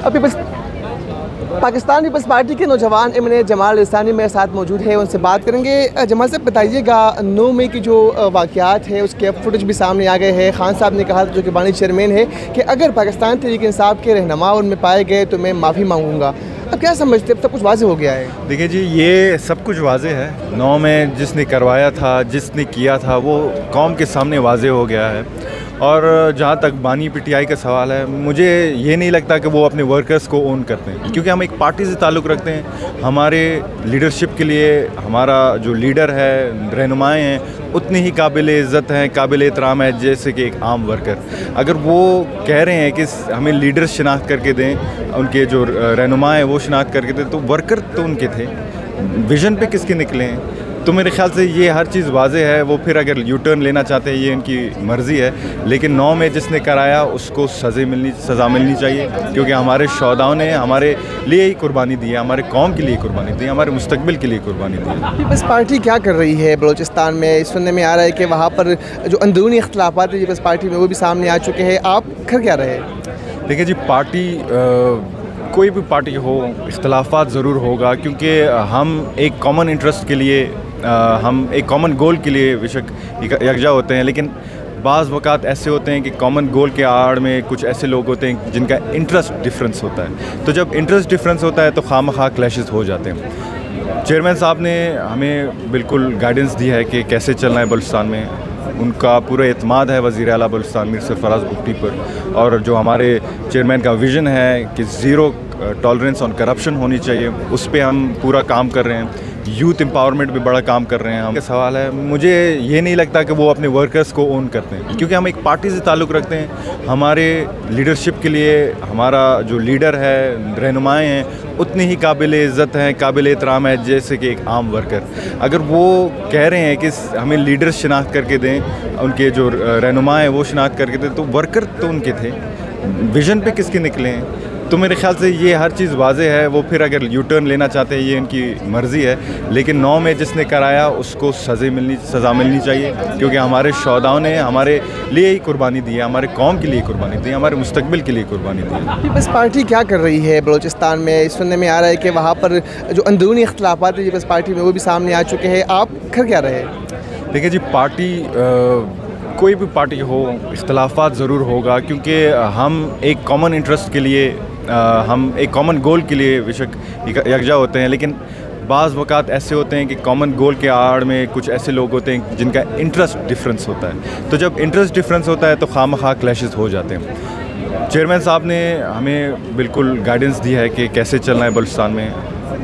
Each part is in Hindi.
अभी बस पाकिस्तान पीपल्स पार्टी के नौजवान इमन जमाल इस्लानी मेरे साथ मौजूद है, उनसे बात करेंगे। जमाल साहब बताइएगा, 9 मई की जो वाक़यात है उसके फुटेज भी सामने आ गए हैं। खान साहब ने कहा, जो कि बानी चेयरमैन है, कि अगर पाकिस्तान तहरीक इंसाफ के रहनुमा उनमें पाए गए तो मैं माफ़ी मांगूंगा। अब क्या समझते, अब सब कुछ वाज़ेह हो गया है? देखिए जी, ये सब कुछ वाज़ेह है। 9 में जिसने करवाया था, जिसने किया था, वो कौम के सामने वाज़ेह हो गया है। और जहाँ तक बानी पीटीआई का सवाल है, मुझे ये नहीं लगता कि वो अपने वर्कर्स को ओन करते हैं, क्योंकि हम एक पार्टी से ताल्लुक़ रखते हैं। हमारे लीडरशिप के लिए हमारा जो लीडर है, रहनुमाएँ हैं, उतनी ही काबिल इज़्ज़त हैं, काबिल एहतराम है जैसे कि एक आम वर्कर। अगर वो कह रहे हैं कि हमें लीडर शनाख्त करके दें, उनके जो रहनुमा हैं वो शनाख्त करके दें, तो वर्कर तो उनके थे, विज़न पे किसके निकले हैं? तो मेरे ख़्याल से ये हर चीज़ वाज़ेह है। वो फिर अगर यू टर्न लेना चाहते हैं, ये इनकी मर्ज़ी है, लेकिन 9 में जिसने कराया उसको सज़ा मिलनी चाहिए, क्योंकि हमारे शहदाओं ने हमारे लिए ही कुर्बानी दी है, हमारे कौम के लिए कुर्बानी दी है, हमारे मुस्तकबिल के लिए कुर्बानी दी है। पीपल्स पार्टी क्या कर रही है बलूचिस्तान में? सुनने में आ रहा है कि वहाँ पर जो अंदरूनी इख्तलाफात है पीपल्स पार्टी में, वो भी सामने आ चुके हैं। आप कर क्या रहे हैं? देखिए जी, पार्टी कोई भी पार्टी हो, इख्तलाफात ज़रूर होगा, क्योंकि हम एक कॉमन इंटरेस्ट के लिए, हम एक कॉमन गोल के लिए बेशक यकजा होते हैं, लेकिन बाज़ वक़ात ऐसे होते हैं कि कॉमन गोल के आड़ में कुछ ऐसे लोग होते हैं जिनका इंटरेस्ट डिफरेंस होता है। तो जब इंटरेस्ट डिफरेंस होता है तो खामखा क्लैशेस हो जाते हैं। चेयरमैन साहब ने हमें बिल्कुल गाइडेंस दी है कि कैसे चलना है बलूचिस्तान में। उनका पूरा एतमाद है वज़ीर आला बलूचिस्तान मीर सरफराज बुगटी पर, और जो हमारे चेयरमैन का विज़न है कि ज़ीरो टॉलरेंस ऑन करप्शन होनी चाहिए, उस पर हम पूरा काम कर रहे हैं। यूथ एम्पावरमेंट पे बड़ा काम कर रहे हैं हम। सवाल है, मुझे ये नहीं लगता कि वो अपने वर्कर्स को ओन करते हैं, क्योंकि हम एक पार्टी से ताल्लुक़ रखते हैं। हमारे लीडरशिप के लिए हमारा जो लीडर है, रहनुमाएँ हैं, उतनी ही काबिल इज़्ज़त हैं, काबिल एहतराम है जैसे कि एक आम वर्कर। अगर वो कह रहे हैं कि हमें लीडर शनाख्त करके दें, उनके जो रहनुमा हैं वो शनाख्त करके दें, तो वर्कर तो उनके थे, विज़न पे किसके निकले हैं? तो मेरे ख़्याल से ये हर चीज़ वाज़ेह है। वो फिर अगर यू टर्न लेना चाहते हैं, ये इनकी मर्ज़ी है, लेकिन 9 में जिसने कराया उसको सज़ा मिलनी चाहिए, क्योंकि हमारे शहदाओं ने हमारे लिए ही कुर्बानी दी है, हमारे कौम के लिए कुर्बानी दी है, हमारे मुस्तकबिल के लिए कुर्बानी दी है। पीपल्स पार्टी क्या कर रही है बलूचिस्तान में? सुनने में आ रहा है कि वहाँ पर जो अंदरूनी इख्तलाफात है पीपल्स पार्टी में, वो भी सामने आ चुके हैं। आप कर क्या रहे हैं? देखिए जी, पार्टी कोई भी पार्टी हो, इख्तलाफात ज़रूर होगा, क्योंकि हम एक कॉमन इंटरेस्ट के लिए, हम एक कॉमन गोल के लिए बेशक यकजा होते हैं, लेकिन बाज़ वक़ात ऐसे होते हैं कि कॉमन गोल के आड़ में कुछ ऐसे लोग होते हैं जिनका इंटरेस्ट डिफरेंस होता है। तो जब इंटरेस्ट डिफरेंस होता है तो खामखा क्लैशेस हो जाते हैं। चेयरमैन साहब ने हमें बिल्कुल गाइडेंस दी है कि कैसे चलना है बलूचिस्तान में।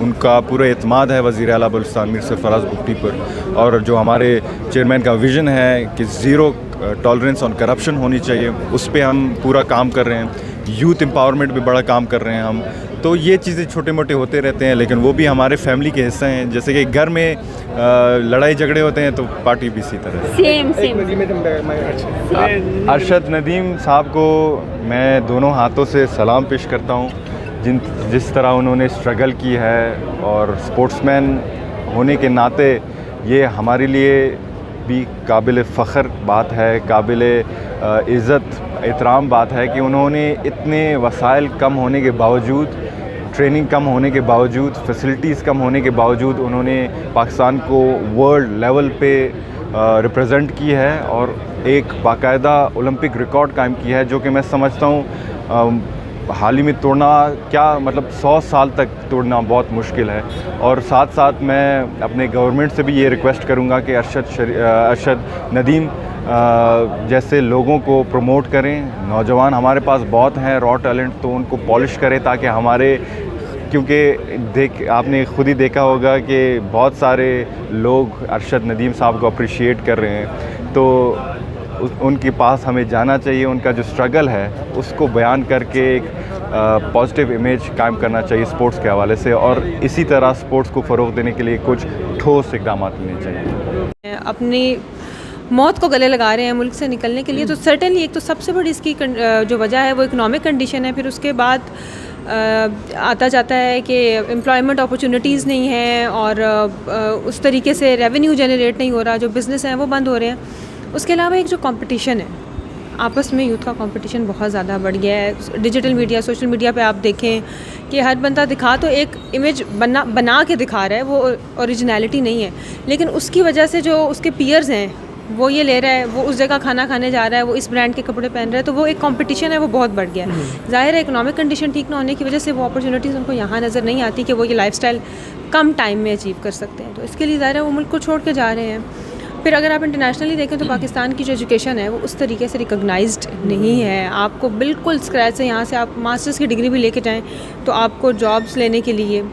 उनका पूरा एतमाद है वज़ीर आला बलूचिस्तान मीर सरफराज बुगटी पर, और जो हमारे चेयरमैन का विज़न है कि ज़ीरो टॉलरेंस ऑन करप्शन होनी चाहिए, उस पर हम पूरा काम कर रहे हैं। यूथ एम्पावरमेंट पे बड़ा काम कर रहे हैं हम। तो ये चीज़ें छोटे मोटे होते रहते हैं, लेकिन वो भी हमारे फैमिली के हिस्से हैं। जैसे कि घर में लड़ाई झगड़े होते हैं, तो पार्टी भी इसी तरह है। अरशद नदीम साहब को मैं दोनों हाथों से सलाम पेश करता हूँ, जिस तरह उन्होंने स्ट्रगल की है, और स्पोर्ट्समैन होने के नाते ये हमारे लिए भी काबिल फ़ख्र बात है, काबिल इज़्ज़त एहतराम बात है कि उन्होंने इतने वसाइल कम होने के बावजूद, ट्रेनिंग कम होने के बावजूद, फैसिलिटीज़ कम होने के बावजूद उन्होंने पाकिस्तान को वर्ल्ड लेवल पे रिप्रेजेंट की है, और एक बाकायदा ओलंपिक रिकॉर्ड कायम किया है, जो कि मैं समझता हूँ हाल ही में तोड़ना, क्या मतलब 100 साल तक तोड़ना बहुत मुश्किल है। और साथ साथ मैं अपने गवर्नमेंट से भी ये रिक्वेस्ट करूँगा कि अरशद नदीम जैसे लोगों को प्रमोट करें। नौजवान हमारे पास बहुत हैं रॉ टैलेंट, तो उनको पॉलिश करें, ताकि हमारे, क्योंकि आपने ख़ुद ही देखा होगा कि बहुत सारे लोग अरशद नदीम साहब को अप्रिशिएट कर रहे हैं, तो उनके पास हमें जाना चाहिए। उनका जो स्ट्रगल है उसको बयान करके एक पॉजिटिव इमेज कायम करना चाहिए स्पोर्ट्स के हवाले से, और इसी तरह स्पोर्ट्स को फ़रोग़ देने के लिए कुछ ठोस इक़दाम लेने चाहिए। अपनी मौत को गले लगा रहे हैं मुल्क से निकलने के लिए, तो सर्टेनली एक तो सबसे बड़ी इसकी जो वजह है वो इकोनॉमिक कंडीशन है। फिर उसके बाद आता जाता है कि एम्प्लॉयमेंट अपॉर्चुनिटीज़ नहीं है, और उस तरीके से रेवेन्यू जनरेट नहीं हो रहा, जो बिज़नेस हैं वो बंद हो रहे हैं। उसके अलावा एक जो कंपटीशन है, आपस में यूथ का कंपटीशन बहुत ज़्यादा बढ़ गया है। डिजिटल मीडिया, सोशल मीडिया पे आप देखें कि हर बंदा दिखा तो एक इमेज बना के दिखा रहा है, वो ओरिजिनलिटी नहीं है, लेकिन उसकी वजह से जो उसके पीयर्स हैं वो ये ले रहा है, वो उस जगह खाना खाने जा रहा है, वो इस ब्रांड के कपड़े पहन रहा है, तो वो एक कंपटीशन है, वो बहुत बढ़ गया है। ज़ाहिर है इकोनॉमिक कंडीशन ठीक ना होने की वजह से वो अपॉर्चुनिटीज़ उनको यहाँ नज़र नहीं आती कि वो ये लाइफस्टाइल कम टाइम में अचीव कर सकते हैं, तो इसके लिए ज़ाहिर है वो मुल्क को छोड़ के जा रहे हैं। फिर अगर आप इंटरनेशनली देखें तो पाकिस्तान की जो एजुकेशन है वो उस तरीके से रिकॉग्नाइज्ड नहीं है। आपको बिल्कुल स्क्रैच से, यहाँ से आप मास्टर्स की डिग्री भी लेके जाएँ तो आपको जॉब्स लेने के लिए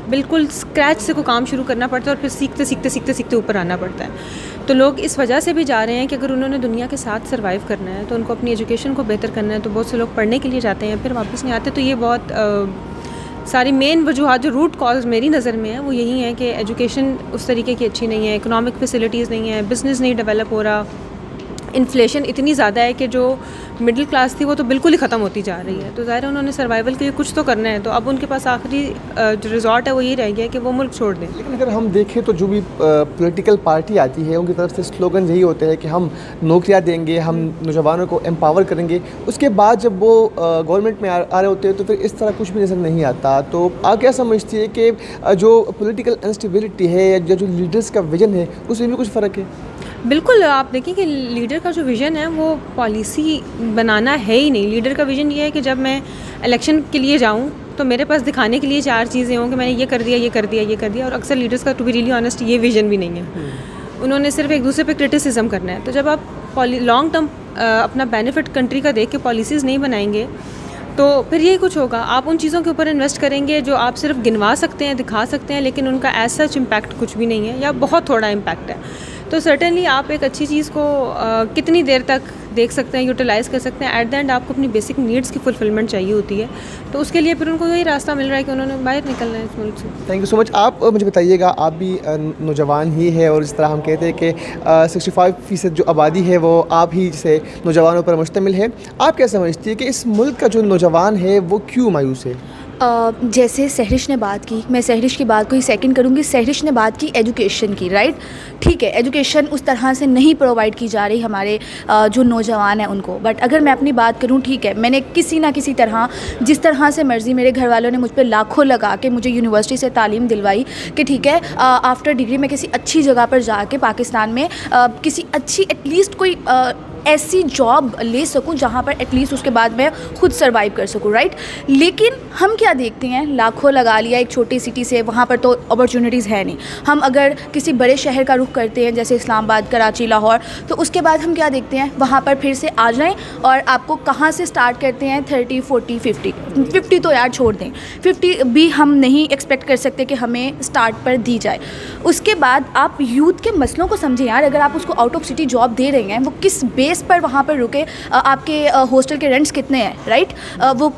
बिल्कुल स्क्रैच से कोई काम शुरू करना पड़ता है और फिर सीखते ऊपर आना पड़ता है। तो लोग इस वजह से भी जा रहे हैं कि अगर उन्होंने दुनिया के साथ सर्वाइव करना है तो उनको अपनी एजुकेशन को बेहतर करना है, तो बहुत से लोग पढ़ने के लिए जाते हैं, फिर वापस नहीं आते। तो ये बहुत सारी मेन वजूहत, जो रूट कॉज मेरी नज़र में है वो यही है कि एजुकेशन उस तरीके की अच्छी नहीं है, इकोनॉमिक फैसिलिटीज़ नहीं है, बिज़नेस नहीं डेवलप हो रहा, इन्फ्लेशन इतनी ज़्यादा है कि जो मिडिल क्लास थी वो तो बिल्कुल ही ख़त्म होती जा रही है। तो ज़ाहिर है उन्होंने सर्वाइवल के लिए कुछ तो करना है, तो अब उनके पास आखिरी जो रिजॉर्ट है वो यही रह गया है कि वो मुल्क छोड़ दें। लेकिन अगर हम देखें तो जो भी पॉलिटिकल पार्टी आती है उनकी तरफ से स्लोगन यही होते हैं कि हम नौकरियां देंगे, हम नौजवानों को एम्पावर करेंगे। उसके बाद जब वो गवर्नमेंट में आ रहे होते हैं तो फिर इस तरह कुछ भी नज़र नहीं आता। तो आप क्या समझती है कि जो पॉलिटिकल इंस्टेबिलिटी है या जो लीडर्स का विजन है उसमें भी कुछ फ़र्क है? बिल्कुल, आप देखिए कि लीडर का जो विज़न है वो पॉलिसी बनाना है ही नहीं। लीडर का विज़न ये है कि जब मैं इलेक्शन के लिए जाऊँ तो मेरे पास दिखाने के लिए 4 चीज़ें हों कि मैंने ये कर दिया, ये कर दिया, ये कर दिया। और अक्सर लीडर्स का, टू बी रियली ऑनेस्ट, ये विज़न भी नहीं है। उन्होंने सिर्फ एक दूसरे पे क्रिटिसिज्म करना है। तो जब आप लॉन्ग टर्म अपना बेनिफिट कंट्री का देख के पॉलिसीज़ नहीं बनाएंगे तो फिर यही कुछ होगा। आप उन चीज़ों के ऊपर इन्वेस्ट करेंगे जो आप सिर्फ गिनवा सकते हैं, दिखा सकते हैं, लेकिन उनका एज सच इम्पैक्ट कुछ भी नहीं है या बहुत थोड़ा इम्पैक्ट है। तो सर्टेनली आप एक अच्छी चीज़ को कितनी देर तक देख सकते हैं, यूटिलाइज़ कर सकते हैं। एट द एंड आपको अपनी बेसिक नीड्स की फुलफिलमेंट चाहिए होती है, तो उसके लिए फिर उनको यही रास्ता मिल रहा है कि उन्होंने बाहर निकलना है इस मुल्क से। Thank you so much. आप मुझे बताइएगा, आप भी नौजवान ही है और इस तरह हम कहते हैं कि 65% जो आबादी है वो आप ही से नौजवानों पर मुश्तमिल है। आप क्या समझती है कि इस मुल्क का जो नौजवान है वो क्यों मायूस है? जैसे सहरिश ने बात की, मैं सहरिश की बात को ही सेकंड करूँगी। सहरिश ने बात की एजुकेशन की, राइट? ठीक है, एजुकेशन उस तरह से नहीं प्रोवाइड की जा रही हमारे जो नौजवान हैं उनको। बट अगर मैं अपनी बात करूँ, ठीक है, मैंने किसी ना किसी तरह, जिस तरह से मर्ज़ी, मेरे घर वालों ने मुझ पर लाखों लगा के मुझे यूनिवर्सिटी से तालीम दिलवाई कि ठीक है, आफ्टर डिग्री मैं किसी अच्छी जगह पर जाके पाकिस्तान में किसी अच्छी एटलीस्ट कोई ऐसी जॉब ले सकूं जहां पर एटलीस्ट उसके बाद मैं खुद सर्वाइव कर सकूं, राइट? लेकिन हम क्या देखते हैं, लाखों लगा लिया एक छोटी सिटी से, वहां पर तो अपॉर्चुनिटीज़ है नहीं। हम अगर किसी बड़े शहर का रुख करते हैं जैसे इस्लामाबाद, कराची, लाहौर, तो उसके बाद हम क्या देखते हैं, वहां पर फिर से आ जाएं और आपको कहां से स्टार्ट करते हैं, 30, 40, 50 तो यार छोड़ दें, 50 भी हम नहीं एक्सपेक्ट कर सकते कि हमें स्टार्ट पर दी जाए। उसके बाद आप यूथ के मसलों को समझें यार। अगर आप उसको आउट ऑफ सिटी जॉब दे रहे हैं, वो किस बेस पर वहाँ पर रुके, आपके हॉस्टल के रेंट्स कितने हैं, राइट? वो